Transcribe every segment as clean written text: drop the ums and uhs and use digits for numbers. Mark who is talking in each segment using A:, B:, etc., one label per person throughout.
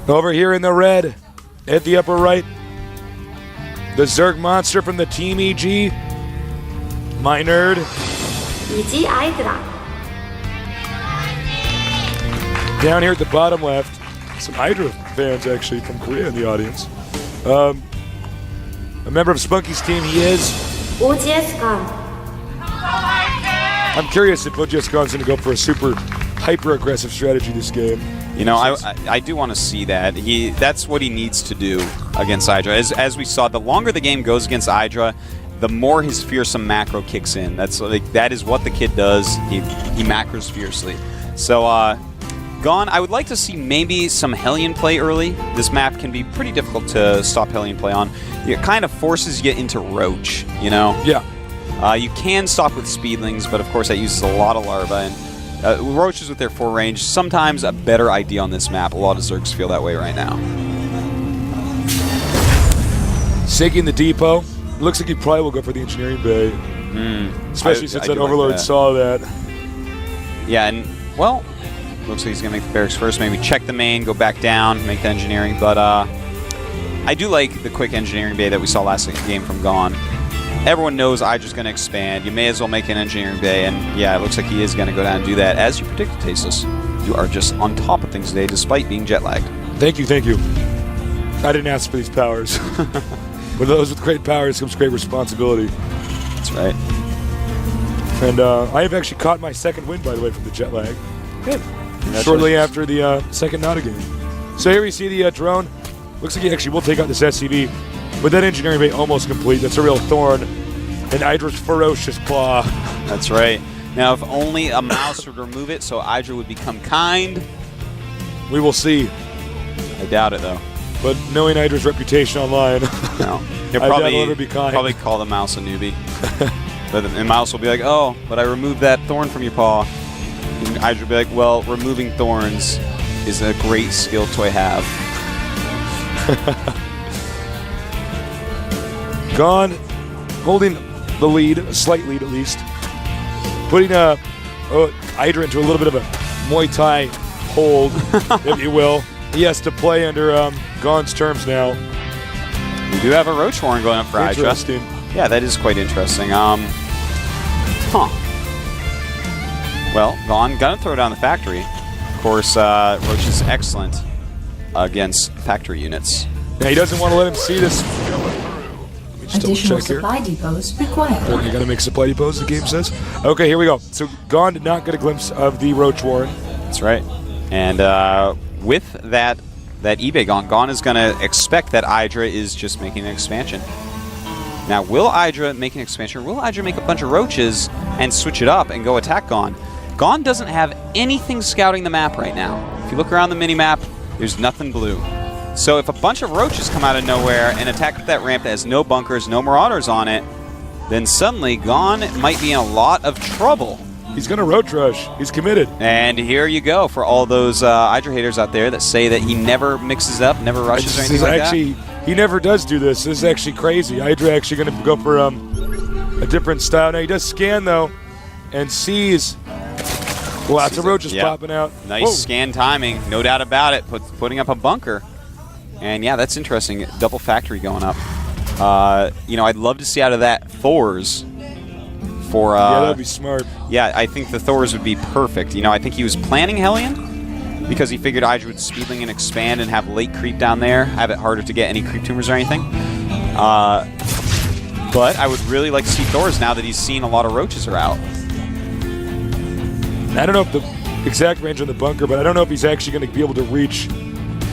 A: Over here in the red, at the upper right, the Zerg monster from the Team EG, my nerd,
B: 以及 IdrA。
A: Down here at the bottom left, some IdrA fans actually from Korea in the audience. A member of Spunky's team, he is.
B: OGSCon.
A: I'm curious if OGSCon's going to go for a super hyper-aggressive strategy this game.
C: You know, I do want to see that. That's what he needs to do against IdrA. As we saw, the longer the game goes against IdrA, the more his fearsome macro kicks in. That is what the kid does. He macros fiercely. So, Gone, I would like to see maybe some Hellion play early. This map can be pretty difficult to stop Hellion play on. It kind of forces you into Roach, you know?
A: Yeah.
C: You can stop with Speedlings, but of course that uses a lot of Larva. And Roaches with their 4 range, sometimes a better idea on this map. A lot of Zergs feel that way right now.
A: Siggy in the depot. Looks like he probably will go for the engineering bay. Especially since that Overlord saw that.
C: Yeah, and, well, looks like he's going to make the barracks first. Maybe check the main, go back down, make the engineering. But I do like the quick engineering bay that we saw last game from Gone. Everyone knows IdrA's going to expand. You may as well make an engineering bay. And, yeah, it looks like he is going to go down and do that. As you predicted, Tasteless, you are just on top of things today despite being jet-lagged.
A: Thank you, thank you. I didn't ask for these powers. With those with great powers comes great responsibility.
C: That's right.
A: And I have actually caught my second win, by the way, from the jet lag. Good. Shortly after the second Nada game. So here we see the drone. Looks like he actually will take out this SCV. With that engineering bay almost complete, that's a real thorn in IdrA's ferocious claw.
C: That's right. Now, if only a mouse would remove it, so IdrA would become kind.
A: We will see.
C: I doubt it, though.
A: But knowing IdrA's reputation online,
C: no. He'll probably call the mouse a newbie. But the mouse will be like, oh, but I removed that thorn from your paw. And IdrA will be like, well, removing thorns is a great skill to have.
A: Gone, holding the lead, a slight lead at least. Putting IdrA into a little bit of a Muay Thai hold, if you will. He has to play under Gone's terms now.
C: We do have a Roach Horn going up for IdrA.
A: Interesting.
C: Yeah, that is quite interesting. Well, Gone gonna throw down the factory. Of course, Roach is excellent against factory units.
A: Yeah, he doesn't want to let him see this.
D: Additional supply depots required.
A: You gotta make supply depots, the game says. Okay, here we go. So Gone did not get a glimpse of the Roach Warren.
C: That's right. And with that eBay Gone is gonna expect that IdrA is just making an expansion. Now, will IdrA make an expansion? Will IdrA make a bunch of Roaches and switch it up and go attack Gone? Gone doesn't have anything scouting the map right now. If you look around the mini-map, there's nothing blue. So if a bunch of Roaches come out of nowhere and attack that ramp that has no bunkers, no Marauders on it, then suddenly Gone might be in a lot of trouble.
A: He's going to Roach Rush. He's committed.
C: And here you go for all those IdrA haters out there that say that he never mixes up, never rushes or anything like that.
A: He never does do this. This is actually crazy. IdrA actually going to go for a different style. Now he does scan, though, and sees lots of Roaches popping out.
C: Nice scan timing, no doubt about it, putting up a bunker. And yeah, that's interesting. Double factory going up. You know, I'd love to see out of that Thors. For
A: yeah, that'd be smart.
C: Yeah, I think the Thors would be perfect. You know, I think he was planning Hellion because he figured IdrA would speedling and expand and have late creep down there, have it harder to get any creep tumors or anything. But I would really like to see Thors now that he's seen a lot of Roaches are out.
A: I don't know if the exact range on the bunker, but I don't know if he's actually going to be able to reach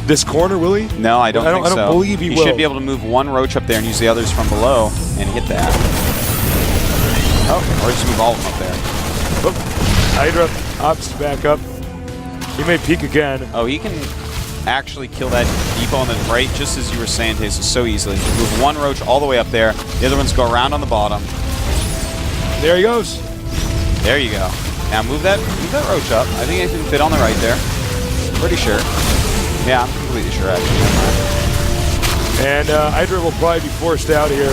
A: this corner, will he?
C: No, I don't think so.
A: I don't believe he will.
C: He should be able to move one Roach up there and use the others from below and hit that. Oh, or just move all of them up there.
A: Oh, IdrA opts back up. He may peek again.
C: Oh, he can actually kill that depot on the right, just as you were saying, Taste, so easily. Move one Roach all the way up there. The other ones go around on the bottom.
A: There he goes.
C: There you go. Now move that Roach up. I think it can fit on the right there. Pretty sure. Yeah, I'm completely sure, actually.
A: And IdrA will probably be forced out here.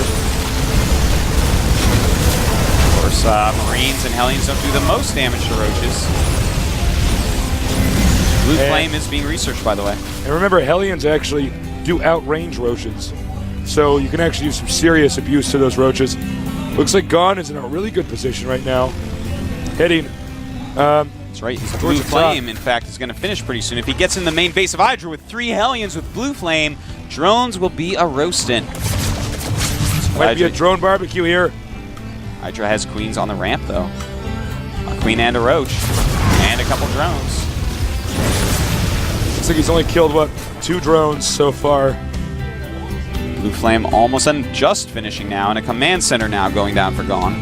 C: Of course, Marines and Hellions don't do the most damage to Roaches. Blue Flame is being researched, by the way.
A: And remember, Hellions actually do outrange roaches. So you can actually use some serious abuse to those roaches. Looks like Gon is in a really good position right now. Heading.
C: That's right. His Blue Flame, in fact, is going to finish pretty soon. If he gets in the main base of IdrA with 3 Hellions with Blue Flame, drones will be a roastin'.
A: Might be a drone barbecue here.
C: IdrA has queens on the ramp, though. A queen and a roach. And a couple drones.
A: Looks like he's only killed, what, 2 drones so far.
C: Blue Flame almost and just finishing now, and a command center now going down for Gon.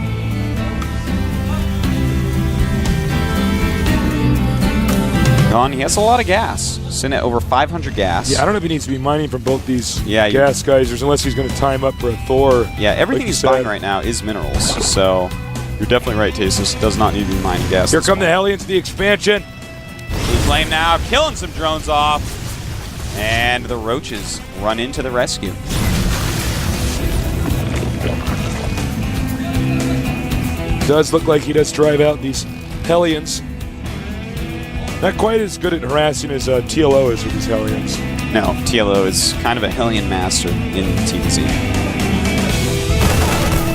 C: Gon, he has a lot of gas. Sitting at over 500 gas.
A: Yeah, I don't know if he needs to be mining from both these
C: Yeah,
A: gas geysers, unless he's going to time up for a Thor.
C: Yeah, everything
A: like
C: he's buying right now is minerals, so you're definitely right, Tasis. Does not need to be mining gas.
A: Here come the Hellions, the expansion.
C: Blue Flame now killing some drones off. And the roaches run into the rescue.
A: Does look like he does drive out these Hellions. Not quite as good at harassing as TLO is with these Hellions.
C: No, TLO is kind of a Hellion master in TVZ.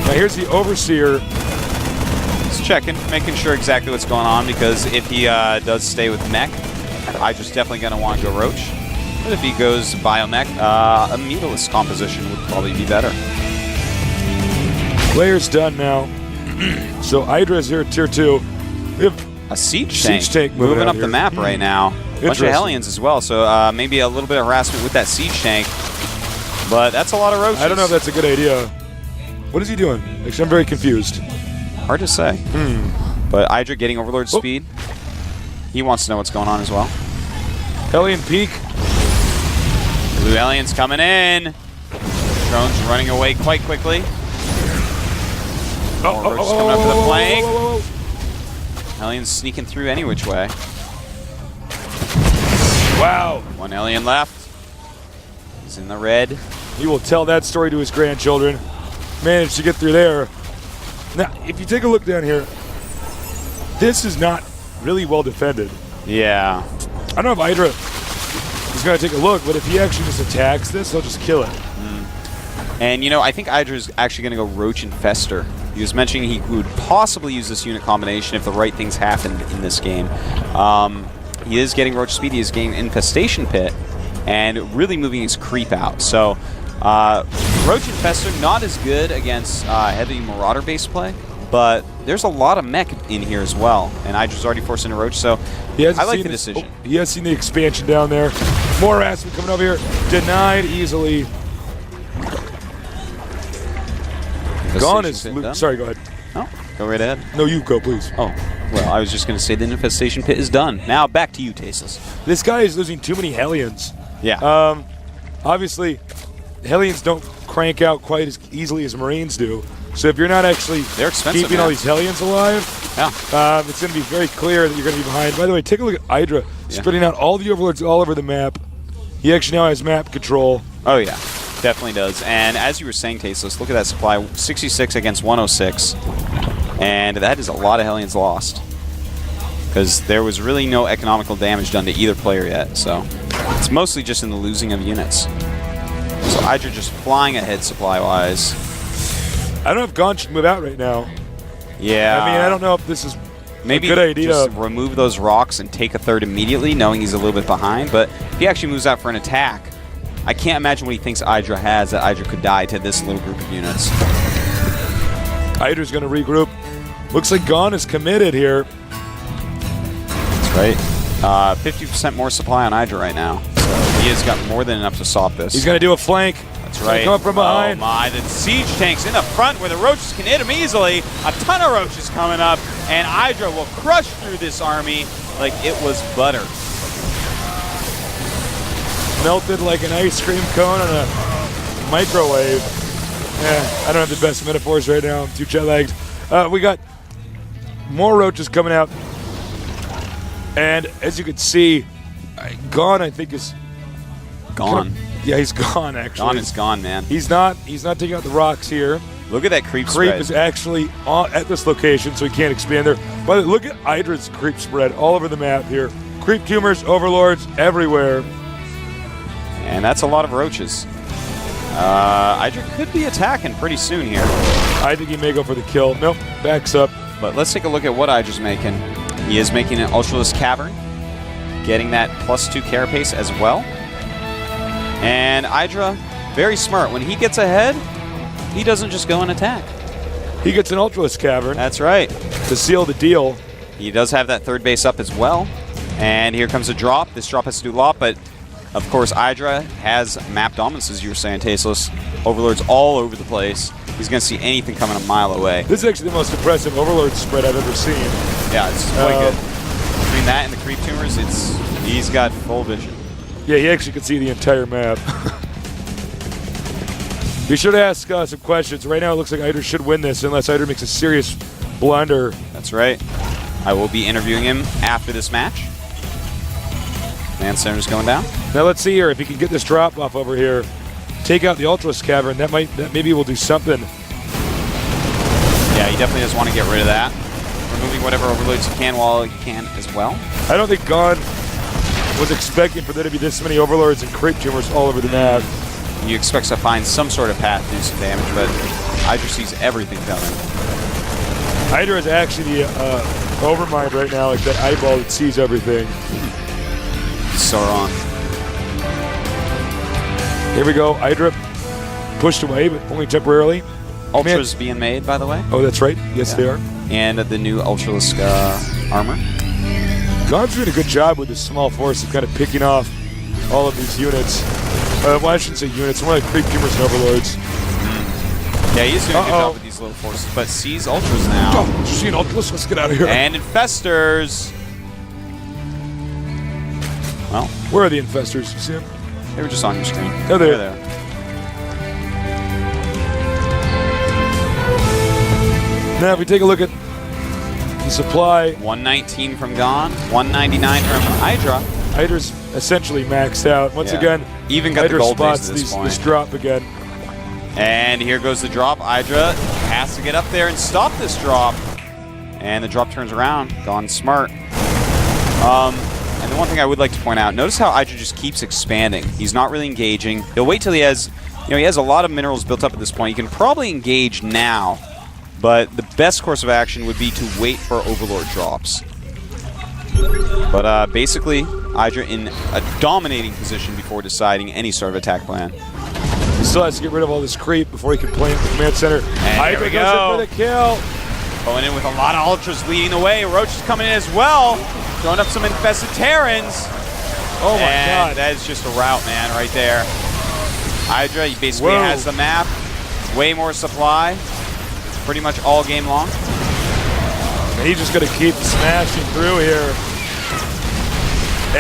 A: Now here's the Overseer.
C: Just checking, making sure exactly what's going on, because if he does stay with mech, IdrA's definitely going to want to go roach. But if he goes biomech, a meterless composition would probably be better.
A: Player's done now. So IdrA's here at Tier 2. We have
C: a siege tank
A: moving
C: up the map right now. A bunch of Hellions as well, so maybe a little bit of harassment with that siege tank. But that's a lot of roaches.
A: I don't know if that's a good idea. What is he doing? Actually, I'm very confused.
C: Hard to say. But IdrA getting Overlord speed. He wants to know what's going on as well.
A: Hellion peak.
C: Blue Hellions coming in. Drones running away quite quickly. More roaches coming up to the flank. Hellions sneaking through any which way.
A: Wow.
C: 1 Hellion left. He's in the red.
A: He will tell that story to his grandchildren. Managed to get through there. Now, if you take a look down here, this is not really well defended.
C: Yeah.
A: I don't know if IdrA is going to take a look, but if he actually just attacks this, he'll just kill it.
C: And, you know, I think IdrA is actually going to go Roach Infester. He was mentioning he would possibly use this unit combination if the right things happened in this game. He is getting Roach Speed, he is getting Infestation Pit, and really moving his creep out. So, Roach Infester, not as good against heavy Marauder base play, but there's a lot of mech in here as well. And IdrA's already forced into Roach, so I like the decision.
A: He has seen the expansion down there. More harassment coming over here. Denied easily. Gon is... Sorry, go ahead.
C: Oh, go right ahead.
A: No, you go, please.
C: Oh, well, I was just going to say the Infestation Pit is done. Now, back to you, Tasis.
A: This guy is losing too many Hellions.
C: Yeah.
A: Obviously, Hellions don't crank out quite as easily as Marines do. So if you're not actually keeping all these Hellions alive, it's going to be very clear that you're going to be behind. By the way, take a look at IdrA spreading out all the Overlords all over the map. He actually now has map control.
C: Oh, yeah. Definitely does. And as you were saying, Tasteless, look at that supply. 66 against 106. And that is a lot of Hellions lost. Because there was really no economical damage done to either player yet. So it's mostly just in the losing of units. So IdrA just flying ahead supply-wise.
A: I don't know if Gon should move out right now.
C: Yeah.
A: I mean, I don't know if this is
C: maybe
A: a good idea.
C: Just remove those rocks and take a third immediately, knowing he's a little bit behind. But if he actually moves out for an attack, I can't imagine what he thinks IdrA has that IdrA could die to this little group of units.
A: IdrA's going to regroup. Looks like Gon is committed here.
C: That's right. 50% more supply on IdrA right now. So he has got more than enough to stop this.
A: He's going to do a flank.
C: That's right.
A: Come up from behind.
C: Oh my, the siege tanks in the front where the roaches can hit him easily. A ton of roaches coming up, and IdrA will crush through this army like it was butter.
A: Melted like an ice cream cone on a microwave. I don't have the best metaphors right now. I'm too jet-lagged. We got more roaches coming out. And as you can see, Gon, I think, is...
C: Gone.
A: Yeah, he's gone, actually.
C: Gon is gone, man.
A: He's not taking out the rocks here.
C: Look at that creep
A: spread.
C: Creep
A: is actually at this location, so he can't expand there. But look at IdrA's creep spread all over the map here. Creep tumors, overlords everywhere.
C: And that's a lot of roaches. IdrA could be attacking pretty soon here.
A: I think he may go for the kill. Nope, backs up.
C: But let's take a look at what IdrA's making. He is making an Ultralisk Cavern, getting that +2 carapace as well. And IdrA, very smart. When he gets ahead, he doesn't just go and attack.
A: He gets an Ultralisk Cavern
C: That's right.
A: to seal the deal.
C: He does have that third base up as well. And here comes a drop. This drop has to do a lot, but of course IdrA has map dominance, as you were saying, Tasteless. Overlords all over the place. He's going to see anything coming a mile away.
A: This is actually the most impressive Overlord spread I've ever seen.
C: Yeah, it's quite good. Between that and the creep tumors, he's got full vision.
A: Yeah, he actually can see the entire map. Be sure to ask some questions. Right now it looks like IdrA should win this unless IdrA makes a serious blunder.
C: That's right. I will be interviewing him after this match. Man Center's going down.
A: Now let's see here if he can get this drop off over here. Take out the Ultralisk Cavern. That maybe will do something.
C: Yeah, he definitely does want to get rid of that. Removing whatever overloads he can while he can as well.
A: I don't think Gon was expecting for there to be this many Overlords and Creep tumors all over the map.
C: He expects to find some sort of path to do some damage, but IdrA sees everything coming.
A: IdrA is actually the Overmind right now, like that eyeball that sees everything.
C: So wrong.
A: Here we go. IdrA pushed away, but only temporarily.
C: Ultras being made, by the way.
A: Oh, that's right. Yes,
C: Yeah.
A: they are.
C: And the new Ultralisk armor.
A: Gon's doing a good job with this small force of kind of picking off all of these units. Well, I shouldn't say units. More like Creep tumors and Overlords.
C: Yeah, he's doing a good job with these little forces, but sees Ultras now.
A: Oh, did you see an Ultras? Let's get out of here.
C: And Infestors. Well,
A: where are the Infestors? You see them?
C: They were just on your screen.
A: Oh, there.
C: There.
A: Now, if we take a look at the supply,
C: 119 from Gon, 199 from IdrA.
A: IdRA's essentially maxed out. Once again,
C: even got the
A: IdrA
C: gold base
A: spots
C: at this point.
A: this drop again.
C: And here goes the drop. IdrA has to get up there and stop this drop. And the drop turns around. Gon smart. And the one thing I would like to point out, notice how IdrA just keeps expanding. He's not really engaging. He'll wait till he has, he has a lot of minerals built up at this point. He can probably engage now, but the best course of action would be to wait for Overlord drops. But basically, IdrA in a dominating position before deciding any sort of attack plan.
A: He still has to get rid of all this creep before he can plant the command center.
C: And
A: IdrA
C: here we
A: goes
C: go.
A: in for the kill.
C: Going in with a lot of Ultras leading the way. Roach is coming in as well. Throwing up some infested Terrans.
A: Oh my
C: and
A: god.
C: that is just a rout, man, right there. IdrA, he basically has the map. Way more supply. Pretty much all game long.
A: And he's just going to keep smashing through here.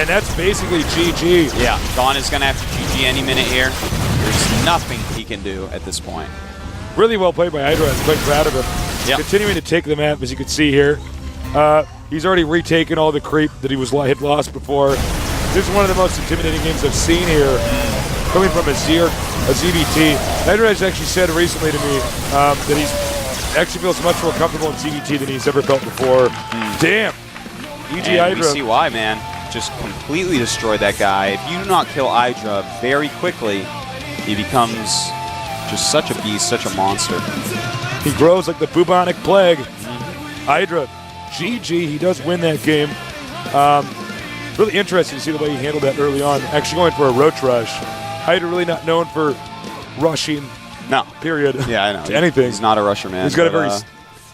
A: And that's basically GG.
C: Yeah, Gon is going to have to GG any minute here. There's nothing he can do at this point.
A: Really well played by IdrA. I'm quite proud of him.
C: Yep.
A: Continuing to take the map, as you can see here. He's already retaken all the creep that he had lost before. This is one of the most intimidating games I've seen here. Coming from a ZVT. IdrA has actually said recently to me that he actually feels much more comfortable in ZVT than he's ever felt before. Damn. GG
C: And we
A: IdrA.
C: see why, man. Just completely destroyed that guy. If you do not kill IdrA very quickly, he becomes just such a beast, such a monster.
A: He grows like the bubonic plague. IdrA, GG, he does win that game. Really interesting to see the way he handled that early on. Actually going for a roach rush. IdrA really not known for rushing, period.
C: Yeah, I know.
A: To anything.
C: He's not a rusher, man.
A: He's got a very...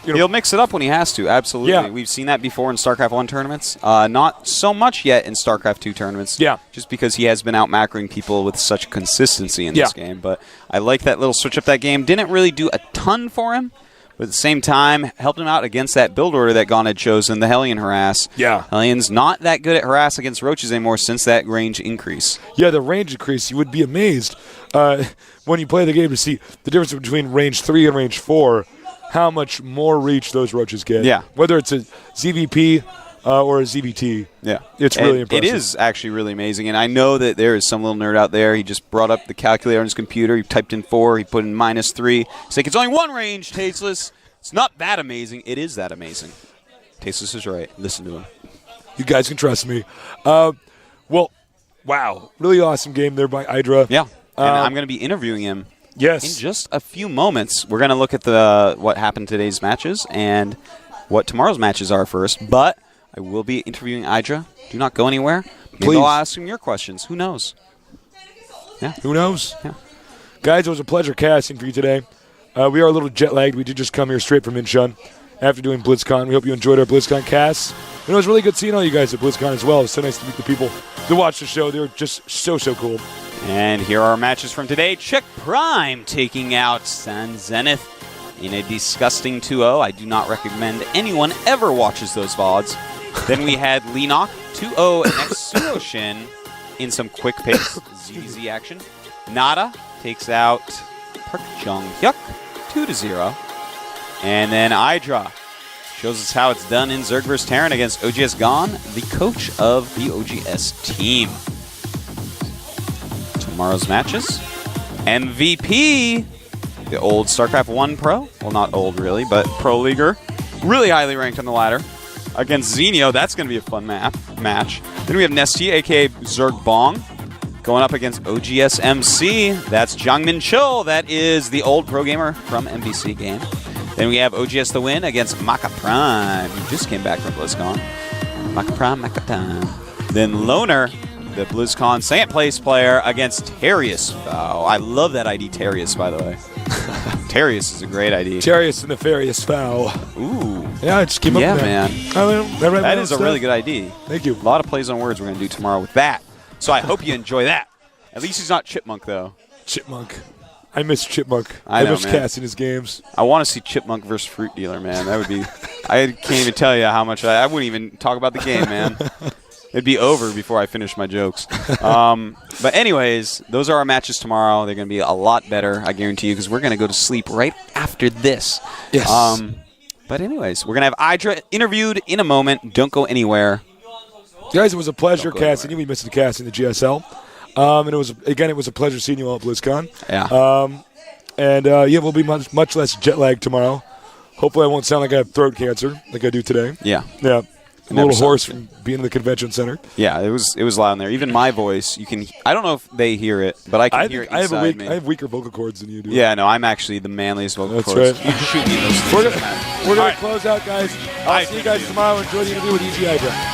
C: he'll mix it up when he has to, absolutely.
A: Yeah.
C: We've seen that before in StarCraft I tournaments. Not so much yet in StarCraft II tournaments.
A: Yeah.
C: Just because he has been out-macroing people with such consistency in this game. But I like that little switch up that game. Didn't really do a ton for him, but at the same time, helped him out against that build order that Gon had chosen, the Hellion Harass.
A: Yeah.
C: Hellion's not that good at harass against roaches anymore since that range increase.
A: Yeah, the range increase, you would be amazed when you play the game to see the difference between range 3 and range 4, how much more reach those roaches get.
C: Yeah.
A: Whether it's a ZVP or a ZVT.
C: Yeah.
A: It's really impressive.
C: It is actually really amazing, and I know that there is some little nerd out there. He just brought up the calculator on his computer. He typed in 4. He put in -3. He's like, it's only one range, Tasteless. It's not that amazing. It is that amazing. Tasteless is right. Listen to him.
A: You guys can trust me. Well, wow. Really awesome game there by IdrA.
C: Yeah. And I'm going to be interviewing him
A: Yes.
C: in just a few moments. We're going to look at what happened today's matches and what tomorrow's matches are first. But I will be interviewing IdrA. Do not go anywhere. Maybe
A: Please.
C: I'll ask him your questions. Who knows? Yeah.
A: Who knows?
C: Yeah.
A: Guys, it was a pleasure casting for you today. We are a little jet-lagged. We did just come here straight from Incheon after doing BlizzCon. We hope you enjoyed our BlizzCon casts. And it was really good seeing all you guys at BlizzCon as well. It was so nice to meet the people to watch the show. They were just so cool.
C: And here are our matches from today. Czech Prime taking out San Zenith in a disgusting 2-0. I do not recommend anyone ever watches those VODs. Then we had Leenock 2-0 next Suroshin in some quick pace ZZ action. Nada takes out Park Jong-hyuk 2-0. And then IdrA shows us how it's done in Zerg vs. Terran against OGS Gone, the coach of the OGS team. Tomorrow's matches. MVP, the old StarCraft I Pro. Well, not old really, but Pro Leaguer. Really highly ranked on the ladder. Against Xenio, that's going to be a fun match. Then we have Nesty, a.k.a. Zerg Bong, going up against OGS MC. That's Jungmin Chul. That is the old pro gamer from MBC game. Then we have OGS The Win against Maka Prime, who just came back from BlizzCon. Maka Prime, Maka Time. Then Loner, the BlizzCon second place player, against Terius. Oh, I love that ID, Terius, by the way. Terius is a great ID.
A: Terius the Nefarious Foul.
C: Ooh.
A: Yeah, I just came up with that.
C: Man. That is a really good ID.
A: Thank you.
C: A lot of plays on words we're going to do tomorrow with that. So I hope you enjoy that. At least he's not Chipmunk, though.
A: Chipmunk. I miss Chipmunk.
C: I know,
A: miss
C: man.
A: casting his games.
C: I want to see Chipmunk versus Fruit Dealer, man. That would be... I can't even tell you how much... I wouldn't even talk about the game, man. It'd be over before I finish my jokes. But anyways, those are our matches tomorrow. They're going to be a lot better, I guarantee you, because we're going to go to sleep right after this.
A: Yes.
C: But anyways, we're going to have IdrA interviewed in a moment. Don't go anywhere.
A: Guys, it was a pleasure
C: Don't go
A: casting you. We missed the casting the GSL. And it was a pleasure seeing you all at BlizzCon.
C: Yeah.
A: Yeah, we'll be much less jet lagged tomorrow. Hopefully I won't sound like I have throat cancer like I do today.
C: Yeah.
A: Yeah. I'm a
C: Never
A: little hoarse
C: sounds
A: from being in the convention center.
C: Yeah, it was loud in there. Even my voice, you can... I don't know if they hear it, but I can hear it inside me.
A: I have weaker vocal cords than you do.
C: Yeah, no, I'm actually the manliest vocal
A: That's
C: cords.
A: right.
C: You can shoot me in those
A: We're
C: things.
A: going to close out, guys. I'll see you guys tomorrow. Enjoy the interview with EG IdrA.